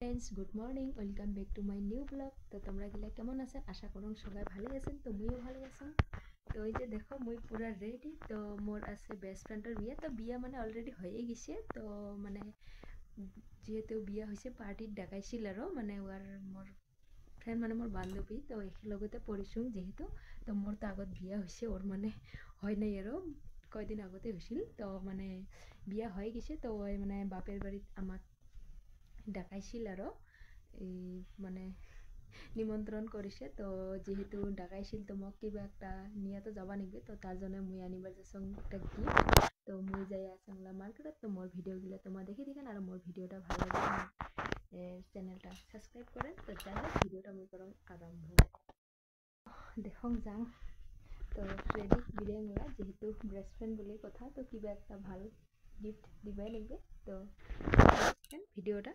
Friends good morning welcome back to my new blog. তো তোমরা গিলা কেমন আছেন? আশা করুন সবাই ভালো আছেন। তো মুইও ভালো আছেন। তো এই যে দেখো মুই পুরা রেডি। তো মোর আছে বেস্ট ফ্রেন্ডের বিয়া। তো বিয়া মানে অলরেডি হয়ে গেছে। তো মানে যেহেতু বিয়া হয়েছে পার্টির ডাকাইছিল আর মানে ওর মোর ফ্রেন্ড মানে মোর বান্ধবী। তো একেলগতে পড়িছোঁ যেহেতু। তো মোর তো আগত বিয়া হয়েছে, ওর মানে হয় নাই আৰু কয়দিন আগতে হৈছিল। তো মানে বিয়া হয়ে গেছে। তো ওই মানে বাপের বাড়িত আমাক ডাকাইছিল আৰু এই মানে নিমন্ত্রণ করেছে। তো যেহেতু ডাকাইছিল তো মোক কিবা একটা নিয়ে তো যাবা নিবে। তো তার জন্য মুই আনিবার যাচ্ছি একটা গিফট। তো মুই যাই আসাংলা মার্কেটত। তো মোর ভিডিওগুলো তোমরা দেখে দেখেন আর মোর ভিডিওটা ভালো লাগে চ্যানেলটা সাবস্ক্রাইব করেন। তো যাই হোক ভিডিওটা মুই করম আরম্ভ। দেখুন যাং। তো রেডি বিরিয়ানিলা যেহেতু বেস্ট ফ্রেন্ড বলে কথা, তো কিবা একটা ভাল গিফট দিবাই লাগবে। তো ভিডিওটা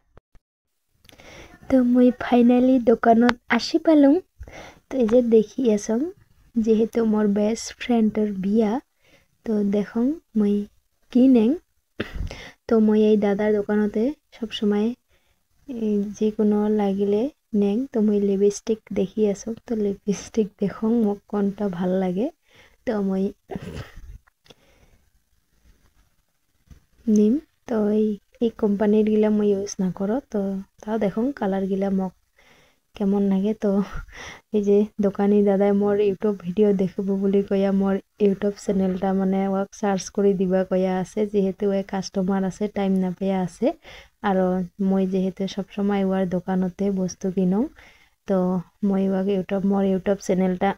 তো মই ফাইনালি দোকানত আসি পালোঁ। তো এই যে দেখি আছং যেহেতু মোর বেস্ট ফ্রেন্ডের বিয়া। তো দেখুন মই কি নেং। তো মই এই দাদার দোকানতে সবসময় যিকোনো লাগিলে নেং। তো মই লিপস্টিক দেখি আছো। তো লিপস্টিক দেখুন মোক কোনটা ভাল লাগে। তো মই নিম। তো এই কোম্পানির গিলা মই ইউজ না করো। তো তাও দেখুন কালার গিলা মোক কেমন লাগে। তো এই যে দোকানী দাদাই মোর ইউটিউব ভিডিও দেখিব বুলি কয়া মোর ইউটিউব চ্যানেলটা মানে ওয়াক সার্চ করে দিবা কয়া আছে, যেহেতু ওই কাস্টমার আছে টাইম না পেয়া আছে। আর মই যেহেতু সবসময় ওয়ার দোকানতে বস্তু কিনো। তো মই ওয়াক মোর ইউটিউব চ্যানেলটা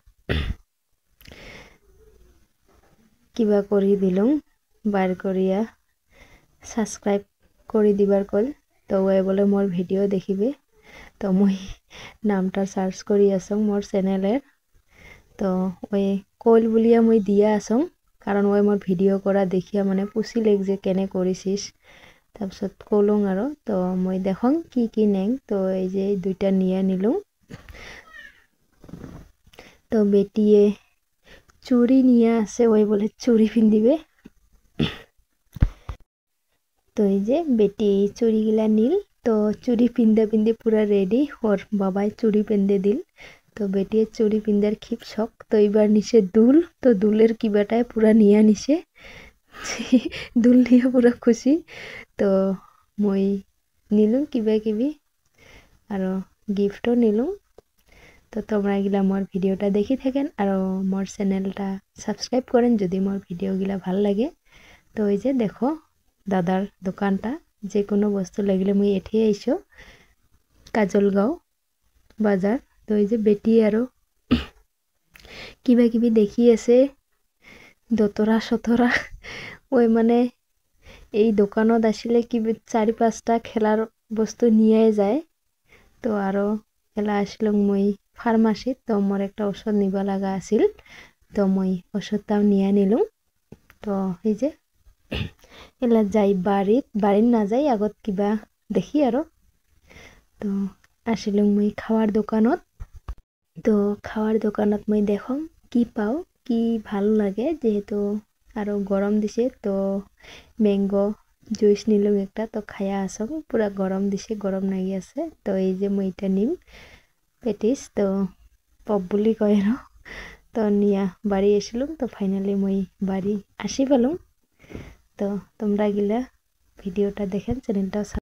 কিবা করে দিলুম বার করিয়া সাবস্ক্রাইব করে দিবার কল। তো ওই বলে মোর ভিডিও দেখিবে। তো মই নামটা সার্চ করি আসং মোর চ্যানেলের। তো ওই কইল বুলিয়া মই দিয়া আসং, কারণ ওই মোর ভিডিও করা দেখিয়া মানে পুছিলেক যে কেনে করিছিস। তাৰপিছত কলং আৰু তো মই দেখং কি কি নেং। তো এই যে দুইটা নিয়ে নিলুম। তো বেটিয়ে চুরি নিয়ে আছে, ওই বলে চুরি পিন্দিবে। তো এই যে বেটি চুড়িগুলা নীল। তো চুড়ি পিন্দে পিন্দে পুরা রেডি। ওর বাবাই চুড়ি পিন্দে দিল। তো বেটিয়ে চুড়ি পিন্দার খুব শখ। তো এবার নিছে দুল। তো দুলের কিবাটায় পুরা নিয়ে নিছে। দুল নিয়ে পুরা খুশি। তো মই নিলুম কিবা কিবি আর গিফটও নিলুম। তো তোমরা এগুলা মোর ভিডিওটা দেখি থাকেন আর মোর চ্যানেলটা সাবস্ক্রাইব করেন যদি মোর ভিডিওগুলা ভাল লাগে। তো এই যে দেখো দাদার দোকানটা, যে কোনো বস্তু লাগলে মুই এঠে আইছো কাজলগাঁও বাজার। তো এই যে বেটি আৰু কিবা কিবি দেখি আছে দতরা সতরা। ওই মানে এই দোকানত আসলে কি 4-5টা খেলার বস্তু নিয়ে যায়। তো আরো এলা আসলাম মই ফার্মাসিত। তো মোর একটা ওষুধ নিবা লাগা আছিল। তো মই ওষুধটাও নিয়ে নিলুম। তো এই যে এলা যাই বাড়িত না যাই আগত কিবা দেখি আৰু। তো আসিলুম মই খাওয়ার দোকানত। তো খাওয়ার দোকানত মই দেখং কি পাও কি ভাল লাগে, যেহেতু আরো গরম দিছে। তো ম্যাঙ্গো জুইস নিলুম একটা। তো খায়া আসং পুরা গরম দিছে, গরম লাগি আছে। তো এই যে মই এটা নিম পেটিস। তো পপ বুলি কয় আৰু। তো নিয়া বাড়ি আসিলুম। তো ফাইনালি মই বাড়ি আসি পেলুম। তো তোমরা গিলা ভিডিওটা দেখেন, চ্যানেলটা